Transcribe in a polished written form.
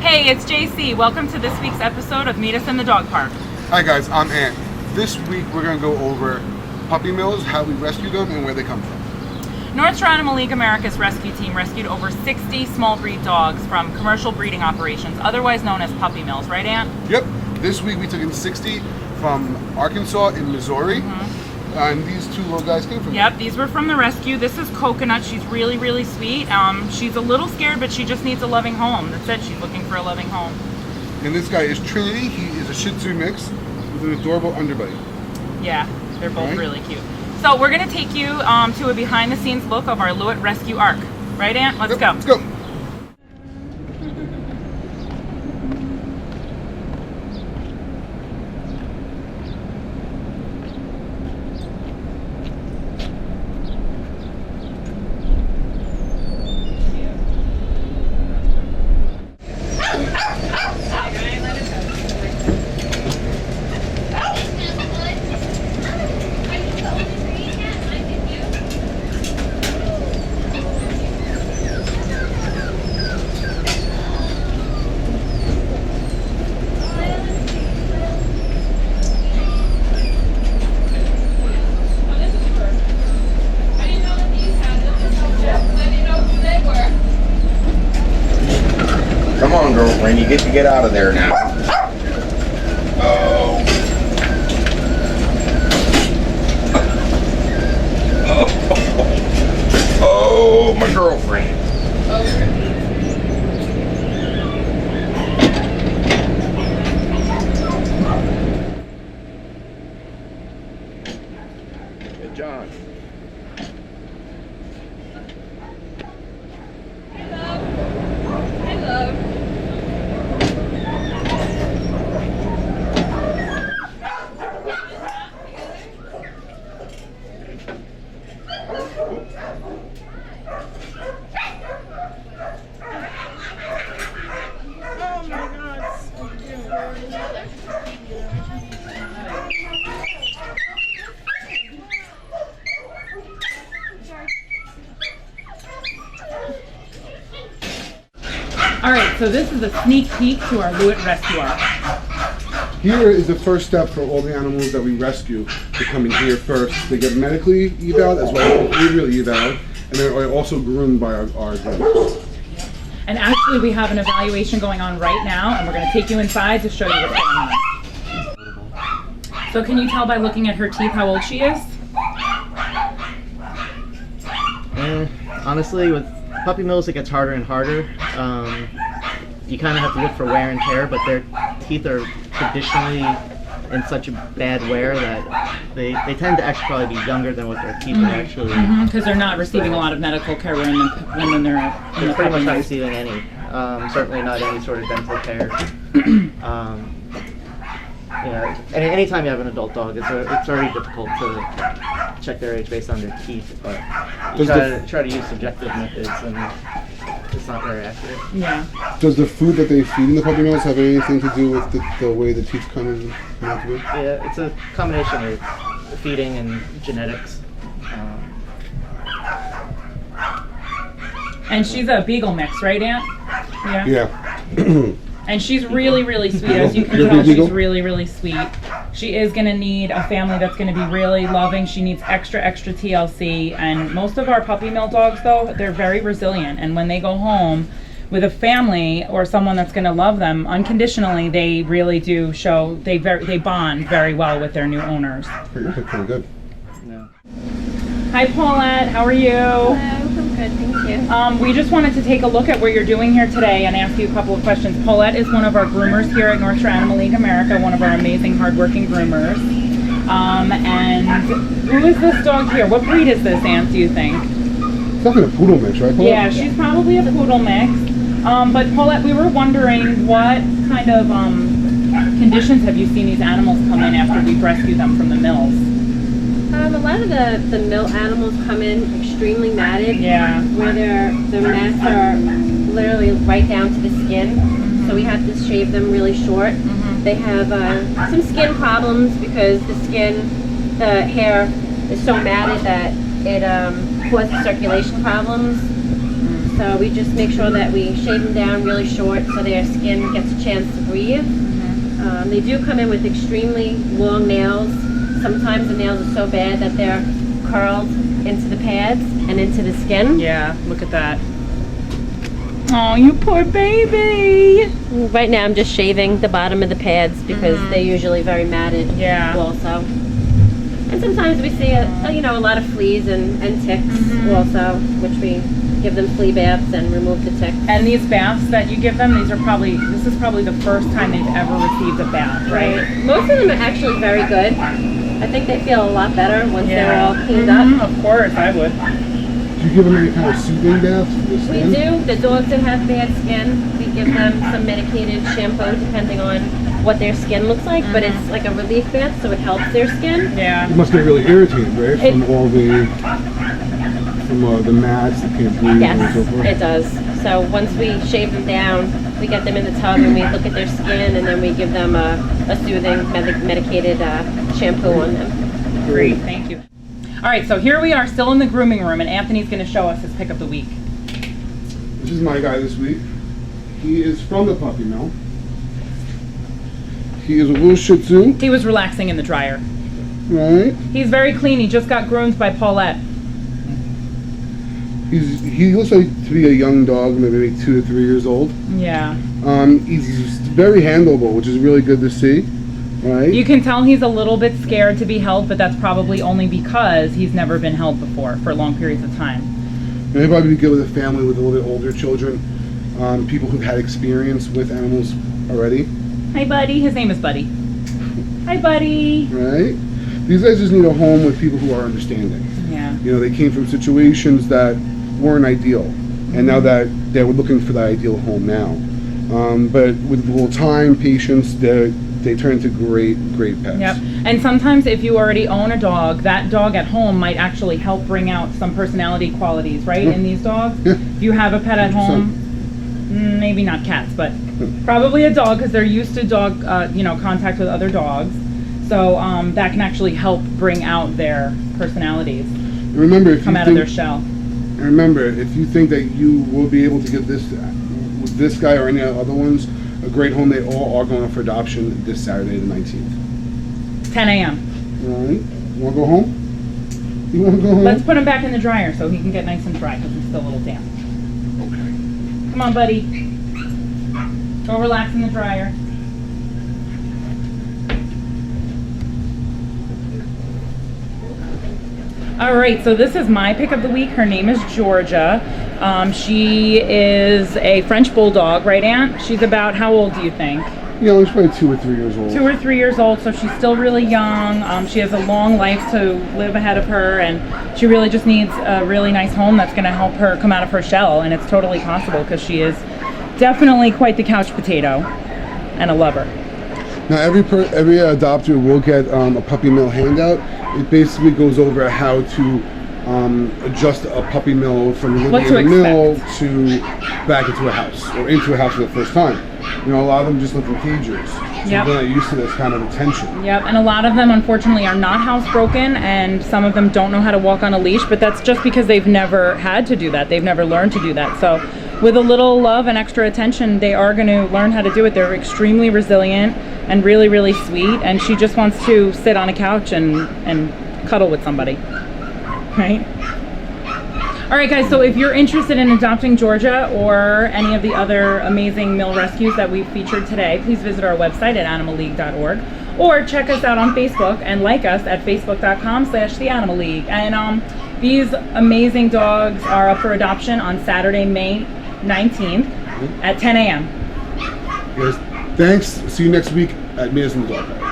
Hey, it's JC. Welcome to this week's episode of Meet Us in the Dog Park. Hi guys, I'm Ant. This week we're going to go over puppy mills, how we rescue them, and where they come from. North Shore Animal League America's rescue team rescued over 60 small breed dogs from commercial breeding operations, otherwise known as puppy mills, right, Ant? Yep. This week we took in 60 from Arkansas and Missouri. And these two little guys came from Yep, these were from the rescue. This is Coconut. She's really, really sweet. She's a little scared, but she just needs a loving home. That's it. She's looking for a loving home. And this guy is Trinity. He is a Shih Tzu mix with an adorable underbite. Yeah, they're both really cute. So we're going to take you to a behind-the-scenes look of our Lewitt Rescue Arc. Right, Ant? Let's go. Let's go. Come on, girlfriend, you get to get out of there now. Oh. Oh, my girlfriend. Hey, John. All right, so this is a sneak peek to our Lewitt Rescue Arc. Here is the first step for all the animals that we rescue to come in here first. They get medically eval as well as behaviorally eval, and they're also groomed by our groomers. And actually, we have an evaluation going on right now, and we're going to take you inside to show you what's going on. So can you tell by looking at her teeth how old she is? Honestly, with puppy mills, it gets harder and harder. You kind of have to look for wear and tear, but their teeth are traditionally in such a bad wear that they tend to actually probably be younger than what their teeth are actually. Because they're not receiving a lot of medical care when they're in the Pretty much puppy not mills. receiving any. Certainly not any sort of dental care. And anytime you have an adult dog, it's already difficult to check their age based on their teeth, but you try to use subjective methods, and it's not very accurate. Yeah. Does the food that they feed in the puppy mills have anything to do with the way the teeth come out to be? Yeah, it's a combination of feeding and genetics. And she's a beagle mix, right, Aunt? Yeah. Yeah. And she's really, really sweet. As you can You're a tell, big she's beagle? really, really sweet. She is going to need a family that's going to be really loving. She needs extra TLC. And most of our puppy mill dogs, though, they're very resilient. And when they go home with a family or someone that's going to love them unconditionally, they really do show, they bond very well with their new owners. Pretty good. No. Hi, Paulette. How are you? Hello, I'm good, thank you. We just wanted to take a look at what you're doing here today and ask you a couple of questions. Paulette is one of our groomers here at North Shore Animal League America, one of our amazing hardworking groomers. And who is this dog here? What breed is this, Ant, do you think? It's definitely a poodle mix, right, Paulette? Yeah, she's probably a poodle mix. But Paulette, we were wondering what kind of conditions have you seen these animals come in after we've rescued them from the mills? A lot of the mill animals come in extremely matted, where their mats are literally right down to the skin. So we have to shave them really short. They have some skin problems because the hair is so matted that it causes circulation problems. So we just make sure that we shave them down really short so their skin gets a chance to breathe. They do come in with extremely long nails. Sometimes the nails are so bad that they're curled into the pads and into the skin. Yeah, look at that. Oh, you poor baby. Right now I'm just shaving the bottom of the pads because they're usually very matted. Yeah. Also. And sometimes we see a lot of fleas and ticks also, which we give them flea baths and remove the ticks. And these baths that you give them, this is probably the first time they've ever received a bath, right? Most of them are actually very good. I think they feel a lot better once they're all cleaned up. Of course, I would. Do you give them any kind of soothing baths for the We skin? do. The dogs that have bad skin, we give them some medicated shampoo depending on what their skin looks like, but it's like a relief bath, so it helps their skin. Yeah. It must get really irritated, right? From all the mats, the can't breathe and so forth. Yes, it does. So once we shave them down, we get them in the tub and we look at their skin, and then we give them a soothing medicated shampoo on them. Great, thank you. All right, so here we are still in the grooming room, and Anthony's going to show us his pick of the week. This is my guy this week. He is from the puppy mill. He is a little Shih Tzu, He was relaxing in the dryer. right? He's very clean. He just got groomed by Paulette. He looks like to be a young dog, maybe 2 to 3 years old. Yeah. He's very handleable, which is really good to see, right? You can tell he's a little bit scared to be held, but that's probably only because he's never been held before for long periods of time. And he'd probably be good with a family with a little bit older children, people who've had experience with animals already. Hi, Buddy. His name is Buddy. Hi, Buddy. Right? These guys just need a home with people who are understanding. Yeah. You know, they came from situations that weren't ideal, and now that they were looking for the ideal home now. But with a little time, patience, they turn into great pets. Yep. And sometimes if you already own a dog, that dog at home might actually help bring out some personality qualities, right, in these dogs? Yeah. If you have a pet at 100%. home, maybe not cats, but probably a dog, because they're used to dog, contact with other dogs. So that can actually help bring out their personalities, Remember, if come you out of their shell. remember, if you think that you will be able to get this with this guy or any other ones a great home, they all are going up for adoption this Saturday, the 19th. 10 a.m. All right, you want to go home? You want to go home? Let's put him back in the dryer so he can get nice and dry, because he's still a little damp. Okay. Come on, buddy. Go relax in the dryer. All right, so this is my pick of the week. Her name is Georgia. She is a French bulldog, right, Aunt? She's about, how old do you think? Yeah, she's probably 2 or 3 years old. 2 or 3 years old, so she's still really young. She has a long life to live ahead of her, and she really just needs a really nice home that's going to help her come out of her shell, and it's totally possible because she is definitely quite the couch potato and a lover. Now, every adopter will get a puppy mill handout. It basically goes over how to adjust a puppy mill from What living to in a mill to back into a house, or into a house for the first time. You know, a lot of them just live in cages, so Yep. they're not used to this kind of attention. Yep, and a lot of them unfortunately are not housebroken, and some of them don't know how to walk on a leash, but that's just because they've never had to do that. They've never learned to do that. So with a little love and extra attention, they are going to learn how to do it. They're extremely resilient and really, really sweet, and she just wants to sit on a couch and cuddle with somebody, right? All right, guys, so if you're interested in adopting Georgia or any of the other amazing mill rescues that we've featured today, please visit our website at animalleague.org, or check us out on Facebook and like us at facebook.com/theanimalleague. And these amazing dogs are up for adoption on Saturday, May 19th at 10 a.m. Yes. Thanks. See you next week at Madison Dog Park.